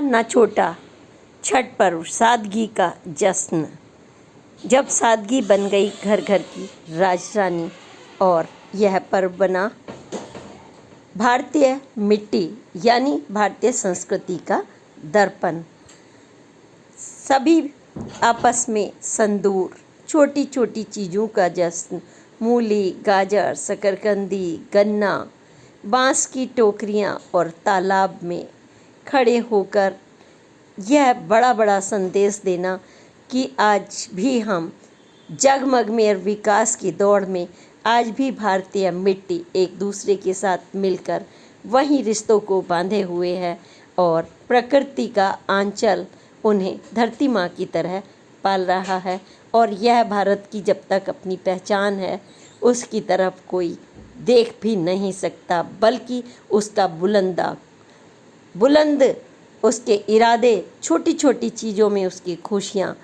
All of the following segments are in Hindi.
ना छोटा, छठ पर्व सादगी का जश्न। जब सादगी बन गई घर घर की राजरानी और यह पर्व बना भारतीय मिट्टी यानी भारतीय संस्कृति का दर्पण। सभी आपस में संदूर, छोटी छोटी चीज़ों का जश्न, मूली, गाजर, शकरकंदी, गन्ना, बांस की टोकरियाँ और तालाब में खड़े होकर यह बड़ा बड़ा संदेश देना कि आज भी हम जगमग में और विकास की दौड़ में आज भी भारतीय मिट्टी एक दूसरे के साथ मिलकर वही रिश्तों को बांधे हुए है और प्रकृति का आंचल उन्हें धरती माँ की तरह पाल रहा है। और यह भारत की जब तक अपनी पहचान है उसकी तरफ कोई देख भी नहीं सकता, बल्कि उसका बुलंद उसके इरादे, छोटी छोटी चीज़ों में उसकी खुशियाँ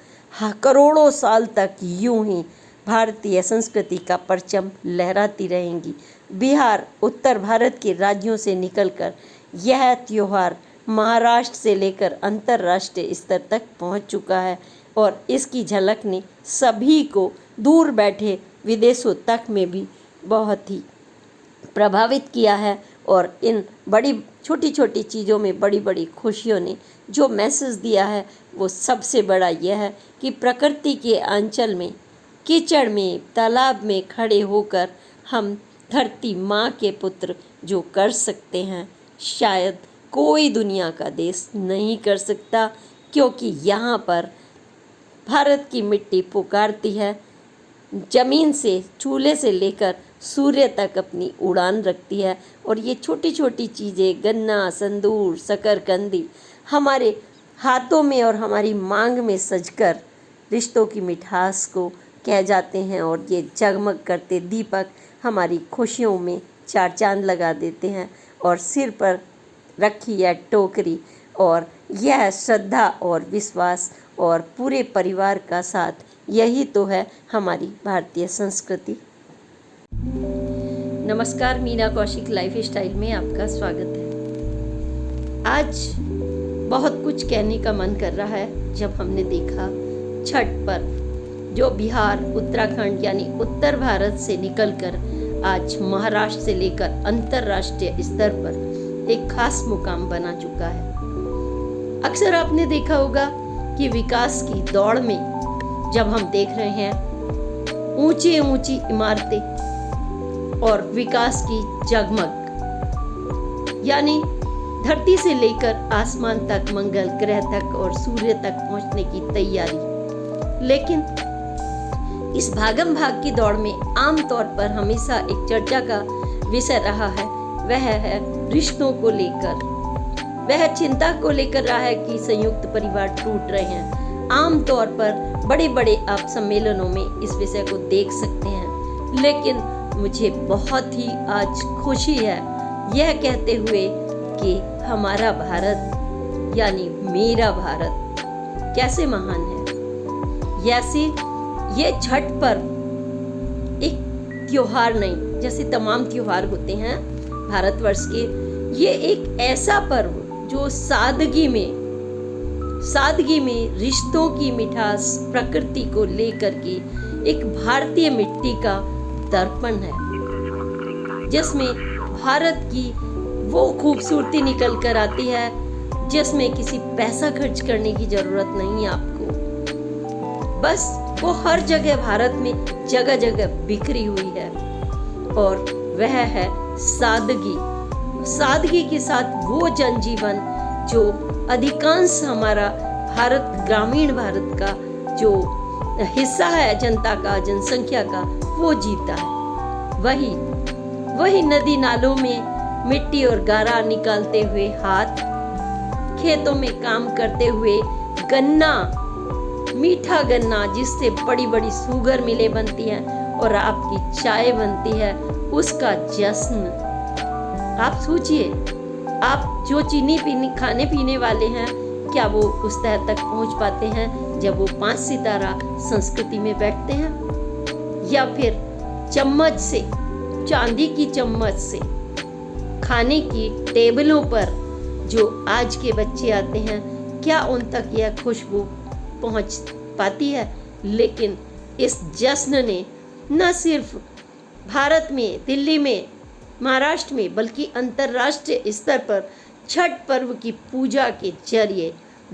करोड़ों साल तक यूं ही भारतीय संस्कृति का परचम लहराती रहेंगी। बिहार, उत्तर भारत के राज्यों से निकलकर यह त्यौहार महाराष्ट्र से लेकर अंतर्राष्ट्रीय स्तर तक पहुंच चुका है और इसकी झलक ने सभी को दूर बैठे विदेशों तक में भी बहुत ही प्रभावित किया है। और इन बड़ी छोटी छोटी चीज़ों में बड़ी बड़ी खुशियों ने जो मैसेज दिया है वो सबसे बड़ा यह है कि प्रकृति के आंचल में, कीचड़ में, तालाब में खड़े होकर हम धरती माँ के पुत्र जो कर सकते हैं शायद कोई दुनिया का देश नहीं कर सकता, क्योंकि यहाँ पर भारत की मिट्टी पुकारती है। ज़मीन से, चूल्हे से लेकर सूर्य तक अपनी उड़ान रखती है और ये छोटी छोटी चीज़ें, गन्ना, संदूर, शकरकंदी हमारे हाथों में और हमारी मांग में सजकर रिश्तों की मिठास को कह जाते हैं और ये जगमग करते दीपक हमारी खुशियों में चार चांद लगा देते हैं। और सिर पर रखी यह टोकरी और यह श्रद्धा और विश्वास और पूरे परिवार का साथ, यही तो है हमारी भारतीय संस्कृति। नमस्कार, मीना कौशिक लाइफ स्टाइल में आपका स्वागत है। आज बहुत कुछ कहने का मन कर रहा है जब हमने देखा छठ पर्व जो बिहार, उत्तराखंड यानी उत्तर भारत से निकलकर आज महाराष्ट्र से लेकर अंतर्राष्ट्रीय स्तर पर एक खास मुकाम बना चुका है। अक्सर आपने देखा होगा कि विकास की दौड़ में जब हम देख रहे हैं ऊंची ऊंची इमारतें और विकास की जगमग, यानी धरती से लेकर आसमान तक, मंगल ग्रह तक और सूर्य तक पहुंचने की तैयारी। लेकिन इस भागम भाग की दौड़ में आमतौर पर हमेशा एक चर्चा का विषय रहा है, वह है रिश्तों को लेकर, वह चिंता को लेकर रहा है कि संयुक्त परिवार टूट रहे हैं। आमतौर पर बड़े बड़े आप सम्मेलनों में इस विषय को देख सकते हैं। लेकिन मुझे बहुत ही आज खुशी है यह कहते हुए कि हमारा भारत यानी मेरा भारत कैसे महान है। जैसे ये छठ पर्व एक त्योहार नहीं, जैसे तमाम त्योहार होते हैं भारतवर्ष के, ये एक ऐसा पर्व जो सादगी में रिश्तों की मिठास, प्रकृति को लेकर के एक भारतीय मिट्टी का दर्पण है, जिसमें भारत की वो खूबसूरती निकल कर आती है जिसमें किसी पैसा खर्च करने की जरूरत नहीं आपको। बस वो हर जगह भारत में जगह जगह बिखरी हुई है और वह है सादगी के साथ वो जनजीवन जो अधिकांश हमारा भारत, ग्रामीण भारत का जो हिस्सा है जनता का, जनसंख्या का, वो जीता है। वही नदी नालों में मिट्टी और गारा निकालते हुए हाथ, खेतों में काम करते हुए गन्ना, मीठा गन्ना जिससे बड़ी बड़ी शुगर मिलें बनती हैं और आपकी चाय बनती है, उसका जश्न। आप सोचिए, आप जो चीनी खाने पीने वाले हैं, क्या वो उस तह तक पहुंच पाते हैं जब वो 5 सितारा संस्कृति में बैठते हैं, या फिर चम्मच से, चांदी की चम्मच से खाने की टेबलों पर जो आज के बच्चे आते हैं, क्या उन तक यह खुशबू पहुंच पाती है? लेकिन इस जश्न ने न सिर्फ भारत में, दिल्ली में, महाराष्ट्र में, बल्कि अंतर्राष्ट्रीय स्तर पर छठ पर्व की पूजा के जरिए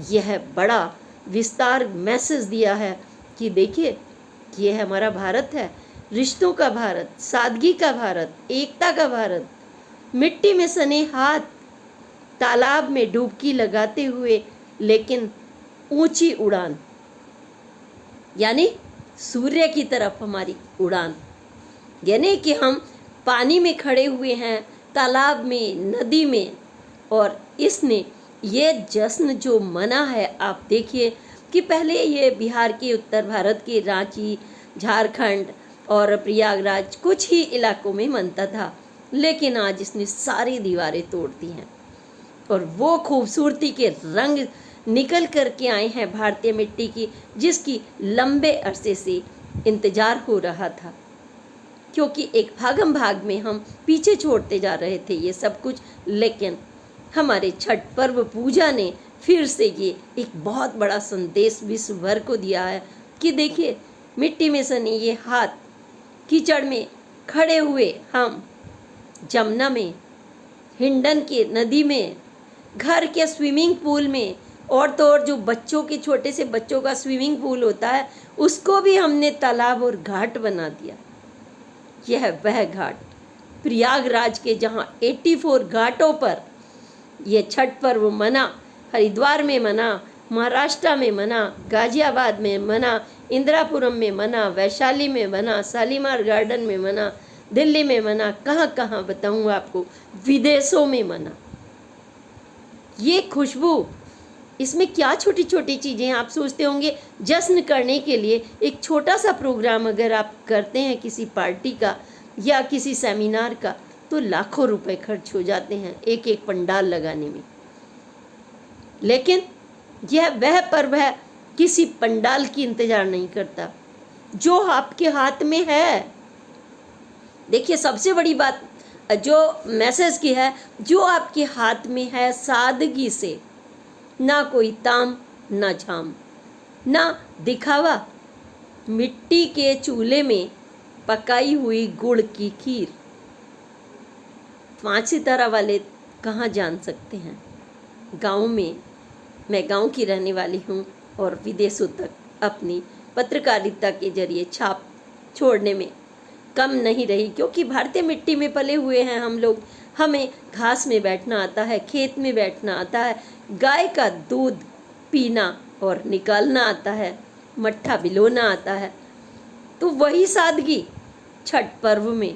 यह बड़ा विस्तार मैसेज दिया है कि देखिए, ये हमारा भारत है, रिश्तों का भारत, सादगी का भारत, एकता का भारत। मिट्टी में सने हाथ तालाब में डुबकी लगाते हुए, लेकिन ऊंची उड़ान, यानी सूर्य की तरफ हमारी उड़ान। यानी कि हम पानी में खड़े हुए हैं, तालाब में, नदी में, और इसने ये जश्न जो मना है, आप देखिए कि पहले ये बिहार के, उत्तर भारत के रांची, झारखंड और प्रयागराज कुछ ही इलाकों में मनता था, लेकिन आज इसने सारी दीवारें तोड़ दी हैं और वो खूबसूरती के रंग निकल कर के आए हैं भारतीय मिट्टी की, जिसकी लंबे अरसे से इंतजार हो रहा था, क्योंकि एक भागम भाग में हम पीछे छोड़ते जा रहे थे ये सब कुछ। लेकिन हमारे छठ पर्व पूजा ने फिर से ये एक बहुत बड़ा संदेश विश्व भर को दिया है कि देखिए, मिट्टी में सने ये हाथ, कीचड़ में खड़े हुए हम, जमुना में, हिंडन के नदी में, घर के स्विमिंग पूल में, और तो और जो बच्चों के, छोटे से बच्चों का स्विमिंग पूल होता है, उसको भी हमने तालाब और घाट बना दिया। यह वह घाट प्रयागराज के, जहाँ 84 घाटों पर यह छठ पर्व मना, हरिद्वार में मना, महाराष्ट्र में मना, गाजियाबाद में मना, इंदिरापुरम में मना, वैशाली में मना, शालीमार गार्डन में मना, दिल्ली में मना, कहाँ कहाँ बताऊँ आपको, विदेशों में मना। ये खुशबू, इसमें क्या छोटी छोटी चीज़ें, आप सोचते होंगे जश्न करने के लिए एक छोटा सा प्रोग्राम अगर आप करते हैं किसी पार्टी का या किसी सेमिनार का, तो लाखों रुपए खर्च हो जाते हैं एक एक पंडाल लगाने में। लेकिन यह वह पर्व है, किसी पंडाल की इंतजार नहीं करता, जो आपके हाथ में है। देखिए, सबसे बड़ी बात जो मैसेज की है, जो आपके हाथ में है, सादगी से, ना कोई ताम ना झाम ना दिखावा, मिट्टी के चूल्हे में पकाई हुई गुड़ की खीर। 5 सितारा वाले कहाँ जान सकते हैं। गाँव में, मैं गाँव की रहने वाली हूँ और विदेशों तक अपनी पत्रकारिता के जरिए छाप छोड़ने में कम नहीं रही, क्योंकि भारतीय मिट्टी में पले हुए हैं हम लोग। हमें घास में बैठना आता है, खेत में बैठना आता है, गाय का दूध पीना और निकालना आता है, मट्ठा बिलोना आता है। तो वही सादगी छठ पर्व में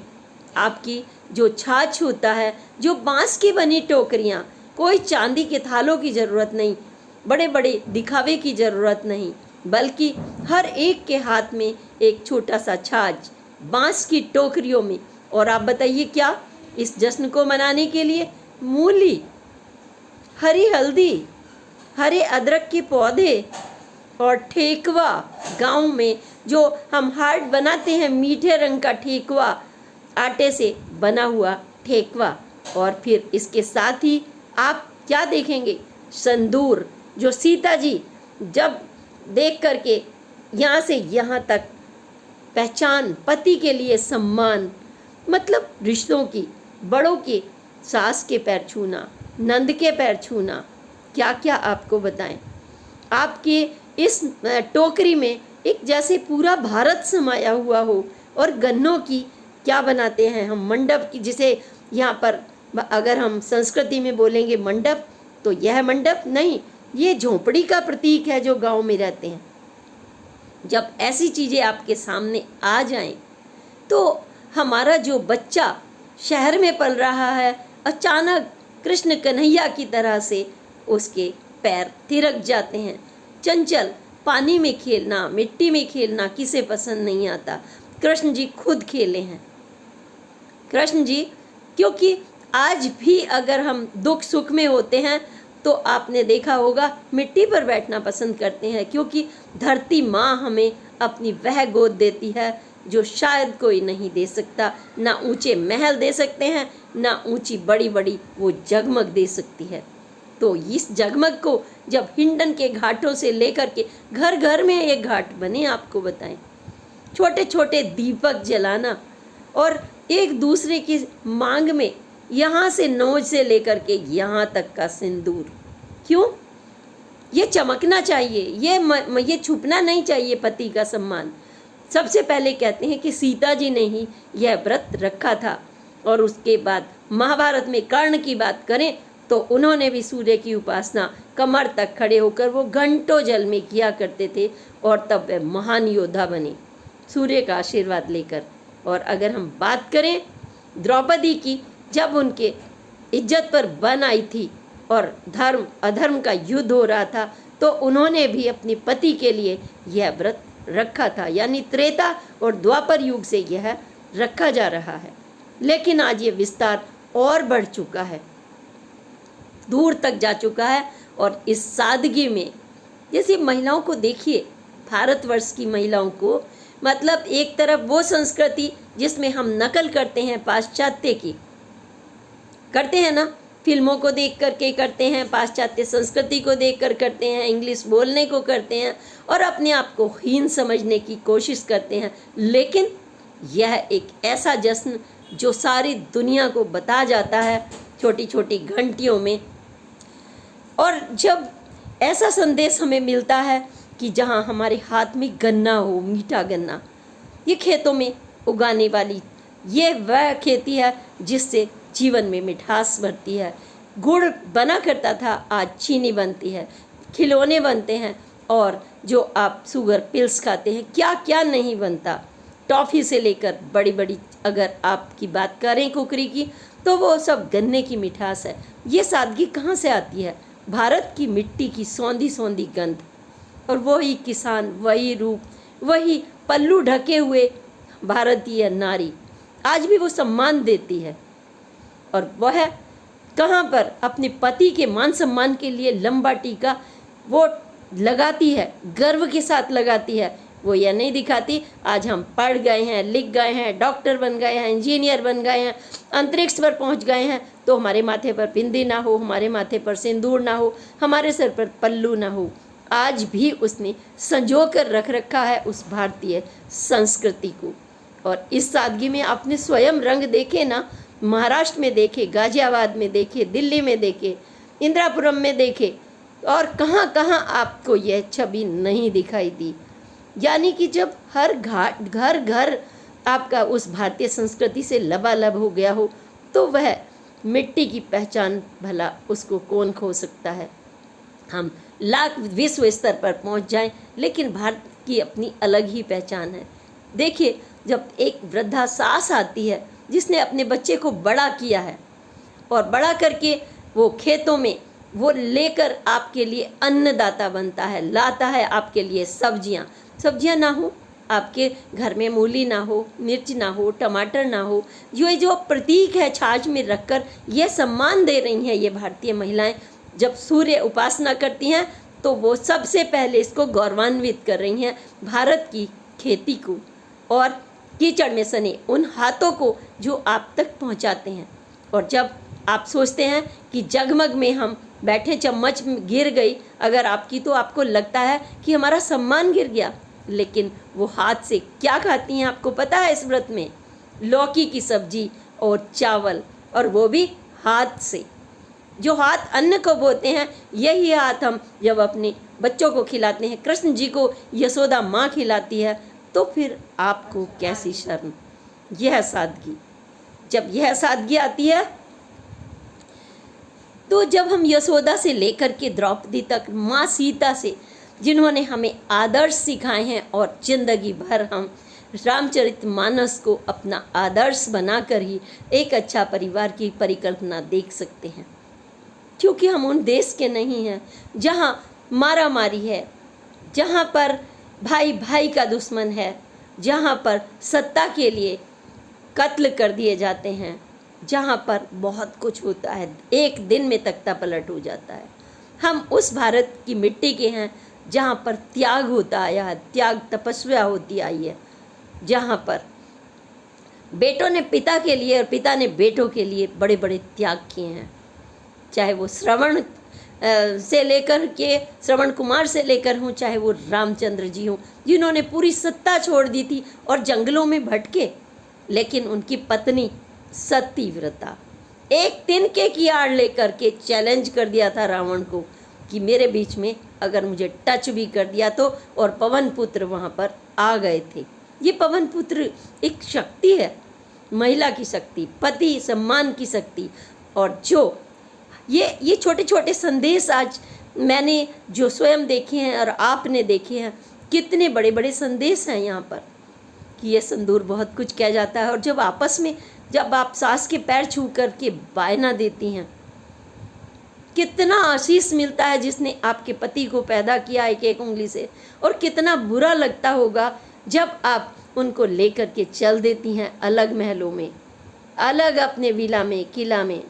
आपकी जो छाछ होता है, जो बांस की बनी टोकरियाँ, कोई चांदी के थालों की ज़रूरत नहीं, बड़े बड़े दिखावे की ज़रूरत नहीं, बल्कि हर एक के हाथ में एक छोटा सा छाछ बांस की टोकरियों में। और आप बताइए क्या, इस जश्न को मनाने के लिए मूली, हरी हल्दी, हरे अदरक के पौधे और ठेकुआ, गांव में जो हम हार्ट बनाते हैं, मीठे रंग का ठेकुआ, आटे से बना हुआ ठेकुआ, और फिर इसके साथ ही आप क्या देखेंगे, संदूर, जो सीता जी जब देख करके यहाँ से यहाँ तक पहचान, पति के लिए सम्मान, मतलब रिश्तों की, बड़ों के, सास के पैर छूना, नंद के पैर छूना, क्या क्या आपको बताएं। आपके इस टोकरी में एक जैसे पूरा भारत समाया हुआ हो। और गन्नों की क्या बनाते हैं हम, मंडप की, जिसे यहाँ पर अगर हम संस्कृति में बोलेंगे मंडप, तो यह मंडप नहीं, ये झोंपड़ी का प्रतीक है जो गांव में रहते हैं। जब ऐसी चीज़ें आपके सामने आ जाएं, तो हमारा जो बच्चा शहर में पल रहा है, अचानक कृष्ण कन्हैया की तरह से उसके पैर थिरक जाते हैं। चंचल, पानी में खेलना, मिट्टी में खेलना किसे पसंद नहीं आता। कृष्ण जी खुद खेले हैं। कृष्ण जी, क्योंकि आज भी अगर हम दुख सुख में होते हैं तो आपने देखा होगा मिट्टी पर बैठना पसंद करते हैं, क्योंकि धरती माँ हमें अपनी वह गोद देती है जो शायद कोई नहीं दे सकता। ना ऊंचे महल दे सकते हैं, ना ऊंची बड़ी बड़ी वो जगमग दे सकती है। तो इस जगमग को जब हिंडन के घाटों से लेकर के घर घर में एक घाट बने, आपको बताएं, छोटे छोटे दीपक जलाना और एक दूसरे की मांग में यहाँ से नोज से लेकर के यहाँ तक का सिंदूर, क्यों? ये चमकना चाहिए, ये छुपना नहीं चाहिए पति का सम्मान। सबसे पहले कहते हैं कि सीता जी ने ही यह व्रत रखा था। और उसके बाद महाभारत में कर्ण की बात करें तो उन्होंने भी सूर्य की उपासना कमर तक खड़े होकर वो घंटों जल में किया करते थे और तब वे महान योद्धा बने सूर्य का आशीर्वाद लेकर। और अगर हम बात करें द्रौपदी की, जब उनके इज्जत पर बन आई थी और धर्म अधर्म का युद्ध हो रहा था तो उन्होंने भी अपने पति के लिए यह व्रत रखा था, यानी त्रेता और द्वापर युग से यह रखा जा रहा है। लेकिन आज ये विस्तार और बढ़ चुका है, दूर तक जा चुका है। और इस सादगी में जैसे महिलाओं को देखिए, भारतवर्ष की महिलाओं को, मतलब एक तरफ वो संस्कृति जिसमें हम नकल करते हैं पाश्चात्य की, करते हैं ना, फिल्मों को देख करके करते हैं, पाश्चात्य संस्कृति को देख कर करते हैं, इंग्लिश बोलने को करते हैं और अपने आप को हीन समझने की कोशिश करते हैं। लेकिन यह एक ऐसा जश्न जो सारी दुनिया को बता जाता है छोटी छोटी घंटियों में। और जब ऐसा संदेश हमें मिलता है कि जहाँ हमारे हाथ में गन्ना हो, मीठा गन्ना, ये खेतों में उगाने वाली ये वह खेती है जिससे जीवन में मिठास बढ़ती है। गुड़ बना करता था, आज चीनी बनती है, खिलौने बनते हैं और जो आप शुगर पिल्स खाते हैं, क्या क्या नहीं बनता, टॉफ़ी से लेकर बड़ी बड़ी, अगर आपकी बात करें कुकरी की, तो वो सब गन्ने की मिठास है। ये सादगी कहाँ से आती है? भारत की मिट्टी की सौंधी सौंधी गंध, और वही किसान, वही रूप, वही पल्लू ढके हुए भारतीय नारी आज भी वो सम्मान देती है। और वह कहाँ पर अपने पति के मान सम्मान के लिए लंबा टीका वो लगाती है, गर्व के साथ लगाती है। वो यह नहीं दिखाती आज हम पढ़ गए हैं, लिख गए हैं, डॉक्टर बन गए हैं, इंजीनियर बन गए हैं, अंतरिक्ष पर पहुंच गए हैं, तो हमारे माथे पर बिंदी ना हो, हमारे माथे पर सिंदूर ना हो, हमारे सर पर पल्लू ना हो। आज भी उसने संजो कर रख रखा है उस भारतीय संस्कृति को। और इस सादगी में आपने स्वयं रंग देखे ना, महाराष्ट्र में देखे, गाजियाबाद में देखे, दिल्ली में देखे, इंदिरापुरम में देखे, और कहाँ कहाँ आपको यह छवि नहीं दिखाई दी। यानी कि जब हर घर घर आपका उस भारतीय संस्कृति से लबालब हो गया हो तो वह मिट्टी की पहचान भला उसको कौन खो सकता है। हम लाख विश्व स्तर पर पहुंच जाएं, लेकिन भारत की अपनी अलग ही पहचान है। देखिए, जब एक वृद्धा सास आती है जिसने अपने बच्चे को बड़ा किया है और बड़ा करके वो खेतों में वो लेकर आपके लिए अन्नदाता बनता है, लाता है आपके लिए सब्जियां ना हो, आपके घर में मूली ना हो, मिर्च ना हो, टमाटर ना हो, जो प्रतीक है छाछ में रखकर ये सम्मान दे रही हैं ये भारतीय महिलाएं। जब सूर्य उपासना करती हैं तो वो सबसे पहले इसको गौरवान्वित कर रही हैं, भारत की खेती को और कीचड़ में सने उन हाथों को जो आप तक पहुंचाते हैं। और जब आप सोचते हैं कि जगमग में हम बैठे चम्मच गिर गई अगर आपकी, तो आपको लगता है कि हमारा सम्मान गिर गया। लेकिन वो हाथ से क्या खाती हैं आपको पता है? इस व्रत में लौकी की सब्जी और चावल, और वो भी हाथ से। जो हाथ अन्न को बोते हैं, यही हाथ हम जब अपने बच्चों को खिलाते हैं, कृष्ण जी को यशोदा माँ खिलाती है, तो फिर आपको कैसी शर्म। यह सादगी, जब यह सादगी आती है तो जब हम यशोदा से लेकर के द्रौपदी तक, माँ सीता से, जिन्होंने हमें आदर्श सिखाए हैं, और जिंदगी भर हम रामचरितमानस को अपना आदर्श बनाकर ही एक अच्छा परिवार की परिकल्पना देख सकते हैं। क्योंकि हम उन देश के नहीं हैं जहाँ मारा मारी है, जहाँ पर भाई भाई का दुश्मन है, जहाँ पर सत्ता के लिए कत्ल कर दिए जाते हैं, जहाँ पर बहुत कुछ होता है, एक दिन में तख्ता पलट हो जाता है। हम उस भारत की मिट्टी के हैं जहाँ पर त्याग होता आया है, त्याग तपस्या होती आई है, जहाँ पर बेटों ने पिता के लिए और पिता ने बेटों के लिए बड़े बड़े त्याग किए हैं। चाहे वो श्रवण से लेकर के श्रवण कुमार से लेकर हों, चाहे वो रामचंद्र जी हों, जिन्होंने पूरी सत्ता छोड़ दी थी और जंगलों में भटके, लेकिन उनकी पत्नी सतीव्रता एक तिनके की आड़ लेकर के चैलेंज कर दिया था रावण को कि मेरे बीच में अगर मुझे टच भी कर दिया तो, और पवन पुत्र वहाँ पर आ गए थे। ये पवन पुत्र एक शक्ति है, महिला की शक्ति, पति सम्मान की शक्ति। और जो ये छोटे छोटे संदेश आज मैंने जो स्वयं देखे हैं और आपने देखे हैं, कितने बड़े बड़े संदेश हैं यहाँ पर कि ये सिंदूर बहुत कुछ कह जाता है। और जब आपस में जब आप सास के पैर छू करके बायना देती हैं, कितना आशीष मिलता है जिसने आपके पति को पैदा किया एक एक उंगली से, और कितना बुरा लगता होगा जब आप उनको लेकर के चल देती हैं अलग महलों में, अलग अपने विला में, किला में,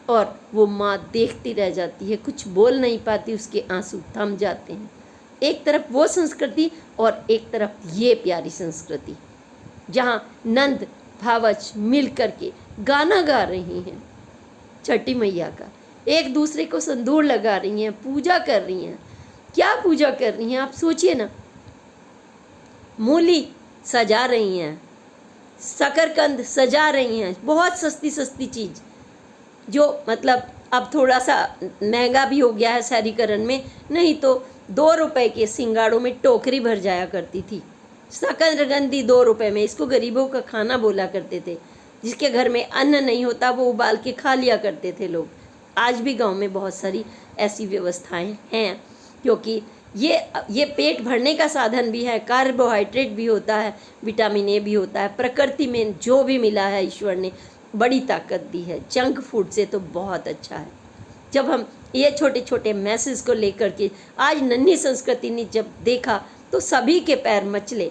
और वो माँ देखती रह जाती है, कुछ बोल नहीं पाती, उसके आंसू थम जाते हैं। एक तरफ वो संस्कृति और एक तरफ ये प्यारी संस्कृति जहाँ नंद भावच मिल कर के गाना गा रही हैं छठी मैया का, एक दूसरे को सिंदूर लगा रही हैं, पूजा कर रही हैं। क्या पूजा कर रही हैं आप सोचिए ना। मूली सजा रही हैं, शकरकंद सजा रही हैं, बहुत सस्ती सस्ती चीज़, जो मतलब अब थोड़ा सा महंगा भी हो गया है शहरीकरण में, नहीं तो 2 रुपए के सिंगाड़ों में टोकरी भर जाया करती थी। शकरकंदी 2 रुपए में, इसको गरीबों का खाना बोला करते थे। जिसके घर में अन्न नहीं होता वो उबाल के खा लिया करते थे लोग। आज भी गांव में बहुत सारी ऐसी व्यवस्थाएं हैं, क्योंकि ये पेट भरने का साधन भी है, कार्बोहाइड्रेट भी होता है, विटामिन ए भी होता है। प्रकृति में जो भी मिला है ईश्वर ने बड़ी ताकत दी है, जंक फूड से तो बहुत अच्छा है। जब हम ये छोटे छोटे मैसेज को लेकर के आज नन्ही संस्कृति ने जब देखा तो सभी के पैर मचले।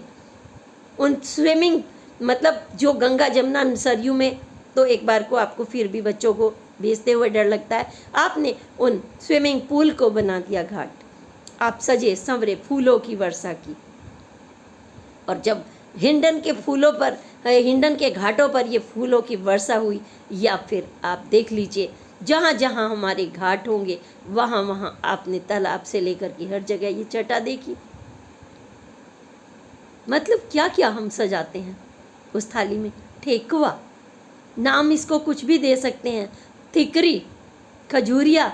उन स्विमिंग मतलब जो गंगा जमुना सरयू में, तो एक बार को आपको फिर भी बच्चों को भेजते हुए डर लगता है, आपने उन स्विमिंग पूल को बना दिया घाट। आप सजे संवरे फूलों की वर्षा की, और जब हिंडन के घाटों पर ये फूलों की वर्षा हुई, या फिर आप देख लीजिए जहाँ जहाँ हमारे घाट होंगे वहाँ वहाँ आपने तालाब से लेकर के हर जगह ये छटा देखी। मतलब क्या क्या हम सजाते हैं उस थाली में। ठेकुआ, नाम इसको कुछ भी दे सकते हैं, थिकरी, खजूरिया,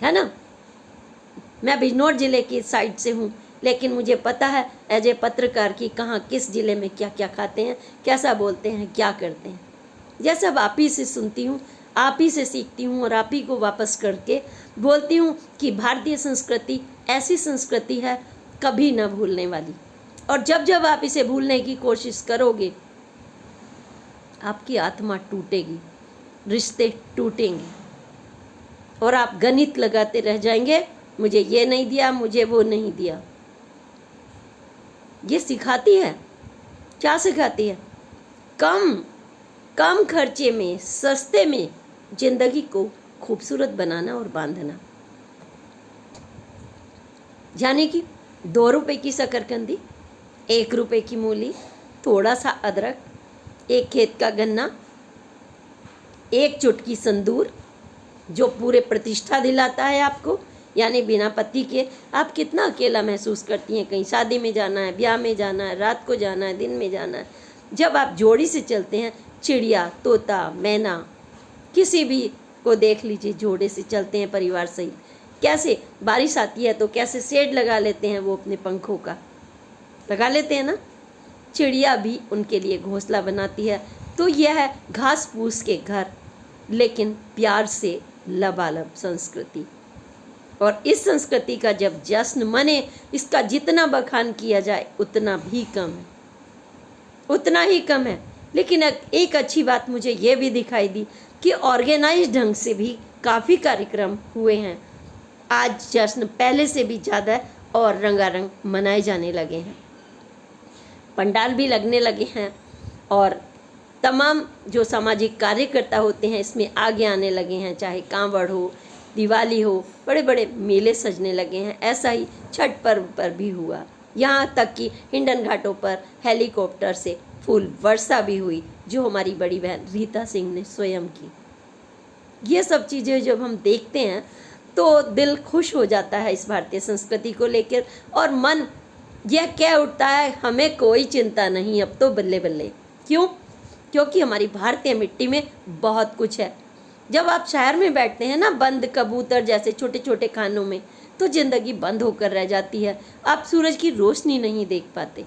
है ना। मैं बिजनौर ज़िले की साइड से हूँ, लेकिन मुझे पता है एज ए पत्रकार की कहाँ किस ज़िले में क्या क्या खाते हैं, कैसा बोलते हैं, क्या करते हैं। यह सब आप ही से सुनती हूँ, आप ही से सीखती हूँ, और आप ही को वापस करके बोलती हूँ कि भारतीय संस्कृति ऐसी संस्कृति है कभी न भूलने वाली। और जब जब आप इसे भूलने की कोशिश करोगे, आपकी आत्मा टूटेगी, रिश्ते टूटेंगे, और आप गणित लगाते रह जाएंगे, मुझे ये नहीं दिया, मुझे वो नहीं दिया। ये सिखाती है, क्या सिखाती है? कम खर्चे में, सस्ते में जिंदगी को खूबसूरत बनाना और बांधना। यानी कि 2 रुपए की शकरकंदी, 1 रुपए की मूली, थोड़ा सा अदरक, 1 खेत का गन्ना, 1 चुटकी सिंदूर, जो पूरे प्रतिष्ठा दिलाता है आपको। यानी बिना पति के आप कितना अकेला महसूस करती हैं। कहीं शादी में जाना है, ब्याह में जाना है, रात को जाना है, दिन में जाना है। जब आप जोड़ी से चलते हैं, चिड़िया, तोता, मैना, किसी भी को देख लीजिए, जोड़े से चलते हैं परिवार सहित, कैसे बारिश आती है तो कैसे शेड लगा लेते हैं, वो अपने पंखों का लगा लेते हैं ना। चिड़िया भी उनके लिए घोंसला बनाती है। तो यह है घास फूस के घर, लेकिन प्यार से लबालब संस्कृति। और इस संस्कृति का जब जश्न मने, इसका जितना बखान किया जाए उतना भी कम है, उतना ही कम है। लेकिन एक अच्छी बात मुझे ये भी दिखाई दी कि ऑर्गेनाइज ढंग से भी काफ़ी कार्यक्रम हुए हैं। आज जश्न पहले से भी ज़्यादा और रंगारंग मनाए जाने लगे हैं, पंडाल भी लगने लगे हैं, और तमाम जो सामाजिक कार्यकर्ता होते हैं इसमें आगे आने लगे हैं। चाहे कांवड़ हो, दिवाली हो, बड़े बड़े मेले सजने लगे हैं। ऐसा ही छठ पर्व पर भी हुआ, यहाँ तक कि हिंडन घाटों पर हेलीकॉप्टर से फूल वर्षा भी हुई, जो हमारी बड़ी बहन रीता सिंह ने स्वयं की। ये सब चीज़ें जब हम देखते हैं तो दिल खुश हो जाता है इस भारतीय संस्कृति को लेकर, और मन यह कह उठता है हमें कोई चिंता नहीं, अब तो बल्ले बल्ले। क्यों? क्योंकि हमारी भारतीय मिट्टी में बहुत कुछ है। जब आप शहर में बैठते हैं ना, बंद कबूतर जैसे छोटे छोटे खानों में, तो ज़िंदगी बंद होकर रह जाती है। आप सूरज की रोशनी नहीं देख पाते,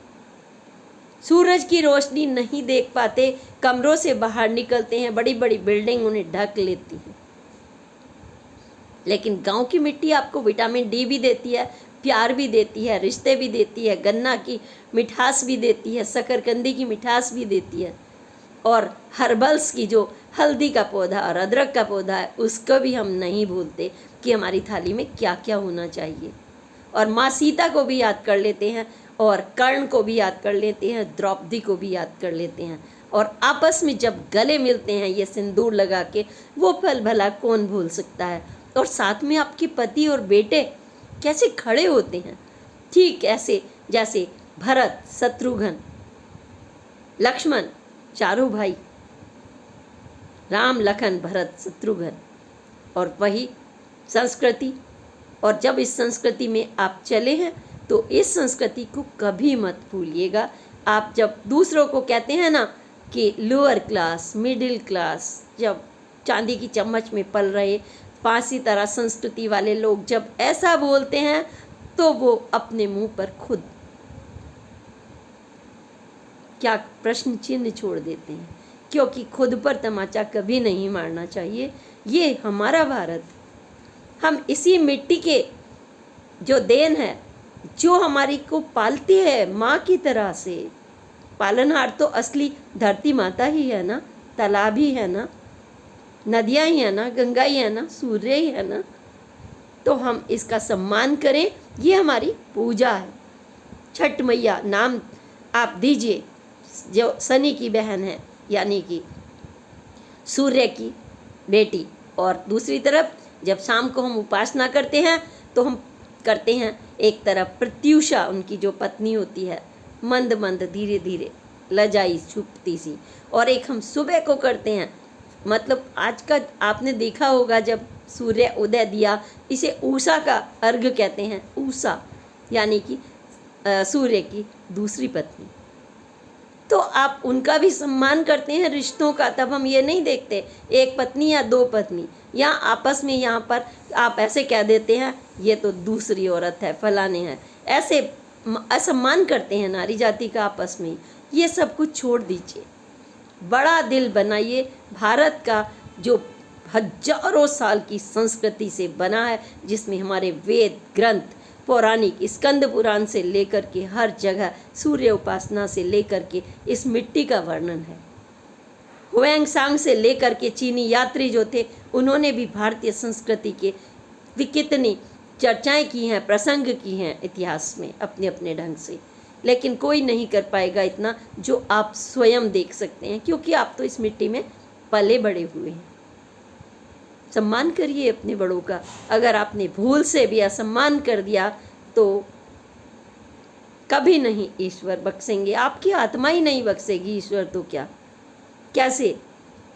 सूरज की रोशनी नहीं देख पाते, कमरों से बाहर निकलते हैं, बड़ी बड़ी बिल्डिंग उन्हें ढक लेती है। लेकिन गांव की मिट्टी आपको विटामिन डी भी देती है, प्यार भी देती है, रिश्ते भी देती है, गन्ना की मिठास भी देती है, शकरकंदी की मिठास भी देती है, और हर्बल्स की जो हल्दी का पौधा और अदरक का पौधा है उसको भी हम नहीं भूलते कि हमारी थाली में क्या क्या होना चाहिए। और माँ सीता को भी याद कर लेते हैं, और कर्ण को भी याद कर लेते हैं, द्रौपदी को भी याद कर लेते हैं, और आपस में जब गले मिलते हैं ये सिंदूर लगा के, वो पल भला कौन भूल सकता है। और साथ में आपके पति और बेटे कैसे खड़े होते हैं, ठीक ऐसे जैसे भरत, शत्रुघ्न, लक्ष्मण, चारों भाई, राम लखन भरत शत्रुघ्न, और वही संस्कृति। और जब इस संस्कृति में आप चले हैं तो इस संस्कृति को कभी मत भूलिएगा। आप जब दूसरों को कहते हैं ना कि लोअर क्लास, मिडिल क्लास, जब चांदी की चम्मच में पल रहे 5 सितारा संस्कृति वाले लोग जब ऐसा बोलते हैं तो वो अपने मुंह पर खुद क्या प्रश्न चिन्ह छोड़ देते हैं, क्योंकि खुद पर तमाचा कभी नहीं मारना चाहिए। ये हमारा भारत, हम इसी मिट्टी के जो देन है, जो हमारी को पालती है माँ की तरह से। पालनहार तो असली धरती माता ही है ना, तालाब ही है ना, नदियाँ ही है ना, गंगा ही है ना, सूर्य ही है ना। तो हम इसका सम्मान करें, ये हमारी पूजा है। छठ मैया नाम आप दीजिए, जो शनि की बहन है यानी कि सूर्य की बेटी। और दूसरी तरफ जब शाम को हम उपासना करते हैं तो हम करते हैं एक तरफ प्रत्युषा, उनकी जो पत्नी होती है, मंद मंद धीरे धीरे लजाई छुपती सी, और एक हम सुबह को करते हैं, मतलब आज का आपने देखा होगा जब सूर्य उदय दिया, इसे उषा का अर्घ कहते हैं। उषा यानी कि सूर्य की दूसरी पत्नी। तो आप उनका भी सम्मान करते हैं रिश्तों का। तब हम ये नहीं देखते एक पत्नी या 2 पत्नी, या आपस में यहाँ पर आप ऐसे कह देते हैं ये तो दूसरी औरत है, फलाने हैं, ऐसे असम्मान करते हैं नारी जाति का आपस में। ये सब कुछ छोड़ दीजिए, बड़ा दिल बनाइए। भारत का जो हजारों साल की संस्कृति से बना है, जिसमें हमारे वेद ग्रंथ पौराणिक स्कंद पुराण से लेकर के हर जगह सूर्य उपासना से लेकर के इस मिट्टी का वर्णन है। हुएंग सांग से लेकर के चीनी यात्री जो थे, उन्होंने भी भारतीय संस्कृति के कितनी चर्चाएं की हैं, प्रसंग की हैं इतिहास में अपने अपने ढंग से। लेकिन कोई नहीं कर पाएगा इतना जो आप स्वयं देख सकते हैं, क्योंकि आप तो इस मिट्टी में पले बड़े हुए हैं। सम्मान करिए अपने बड़ों का। अगर आपने भूल से भी असम्मान कर दिया तो कभी नहीं ईश्वर बख्शेंगे, आपकी आत्मा ही नहीं बख्शेगी, ईश्वर तो क्या, कैसे?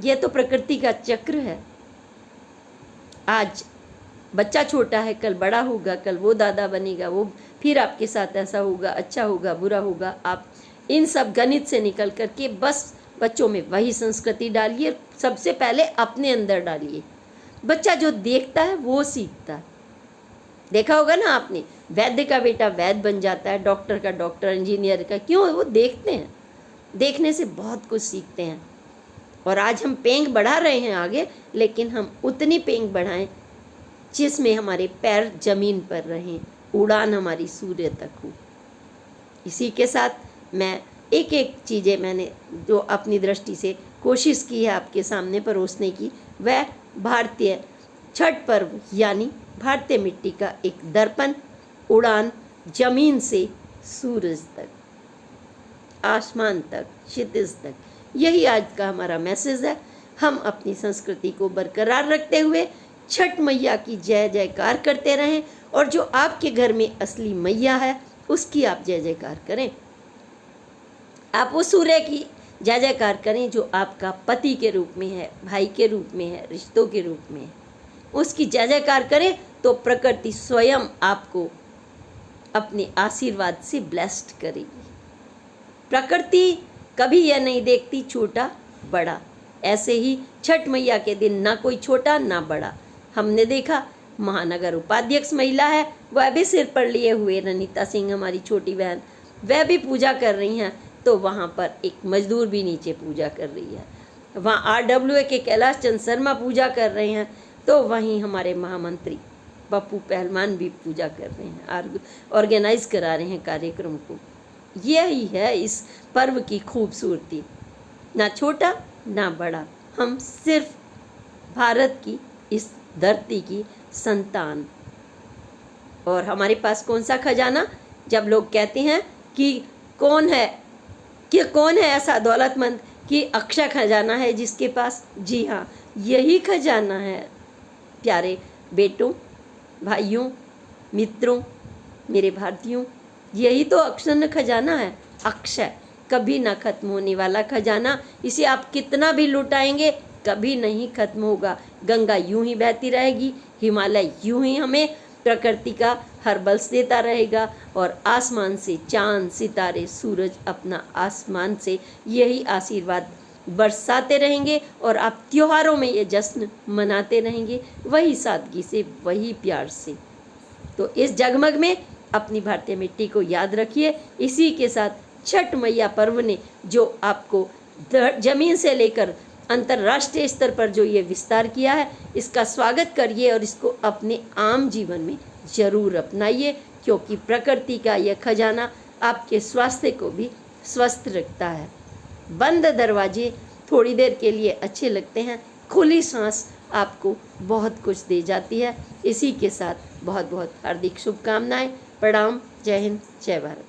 यह तो प्रकृति का चक्र है। आज बच्चा छोटा है, कल बड़ा होगा, कल वो दादा बनेगा, वो फिर आपके साथ ऐसा होगा, अच्छा होगा, बुरा होगा। आप इन सब गणित से निकल करके बस बच्चों में वही संस्कृति डालिए, सबसे पहले अपने अंदर डालिए। बच्चा जो देखता है वो सीखता है। देखा होगा ना आपने, वैद्य का बेटा वैद्य बन जाता है, डॉक्टर का डॉक्टर, इंजीनियर का, क्यों? वो देखते हैं, देखने से बहुत कुछ सीखते हैं। और आज हम पेंग बढ़ा रहे हैं आगे, लेकिन हम उतनी पेंग बढ़ाएं जिसमें हमारे पैर जमीन पर रहें, उड़ान हमारी सूर्य तक हो। इसी के साथ मैं एक एक चीज़ें मैंने जो अपनी दृष्टि से कोशिश की है आपके सामने परोसने की, वह भारतीय छठ पर्व यानी भारतीय मिट्टी का एक दर्पण, उड़ान जमीन से सूरज तक, आसमान तक, क्षितिज तक, यही आज का हमारा मैसेज है। हम अपनी संस्कृति को बरकरार रखते हुए छठ मैया की जय जयकार करते रहें, और जो आपके घर में असली मैया है उसकी आप जय जयकार करें। आप वो सूर्य की जय जयकार करें जो आपका पति के रूप में है, भाई के रूप में है, रिश्तों के रूप में है, उसकी जय जयकार करें तो प्रकृति स्वयं आपको अपने आशीर्वाद से ब्लेस्ड करेगी। प्रकृति कभी यह नहीं देखती छोटा बड़ा। ऐसे ही छठ मैया के दिन ना कोई छोटा ना बड़ा। हमने देखा महानगर उपाध्यक्ष महिला है, वह भी सिर पर लिए हुए, रनीता सिंह हमारी छोटी बहन, वह भी पूजा कर रही हैं, तो वहाँ पर एक मजदूर भी नीचे पूजा कर रही है। वहाँ RWA के कैलाश चंद शर्मा पूजा कर रहे हैं, तो वहीं हमारे महामंत्री पप्पू पहलवान भी पूजा कर रहे हैं, ऑर्गेनाइज करा रहे हैं कार्यक्रम को। यही है इस पर्व की खूबसूरती, ना छोटा ना बड़ा, हम सिर्फ भारत की इस धरती की संतान। और हमारे पास कौन सा खजाना, जब लोग कहते हैं कि कौन है ऐसा दौलतमंद कि अक्षय खजाना है जिसके पास, जी हाँ, यही खजाना है प्यारे बेटों, भाइयों, मित्रों, मेरे भारतीयों, यही तो अक्षय खजाना है। अक्षय, कभी ना खत्म होने वाला खजाना। इसे आप कितना भी लुटाएंगे कभी नहीं खत्म होगा। गंगा यूं ही बहती रहेगी, हिमालय यूं ही हमें प्रकृति का हर बल्स देता रहेगा, और आसमान से चांद सितारे सूरज अपना आसमान से यही आशीर्वाद बरसाते रहेंगे, और आप त्योहारों में ये जश्न मनाते रहेंगे, वही सादगी से, वही प्यार से। तो इस जगमग में अपनी भारतीय मिट्टी को याद रखिए। इसी के साथ छठ मैया पर्व ने जो आपको जमीन से लेकर अंतर्राष्ट्रीय स्तर पर जो ये विस्तार किया है, इसका स्वागत करिए और इसको अपने आम जीवन में जरूर अपनाइए, क्योंकि प्रकृति का यह खजाना आपके स्वास्थ्य को भी स्वस्थ रखता है। बंद दरवाजे थोड़ी देर के लिए अच्छे लगते हैं, खुली सांस आपको बहुत कुछ दे जाती है। इसी के साथ बहुत बहुत हार्दिक शुभकामनाएं। प्रणाम। जय हिंद, जय भारत।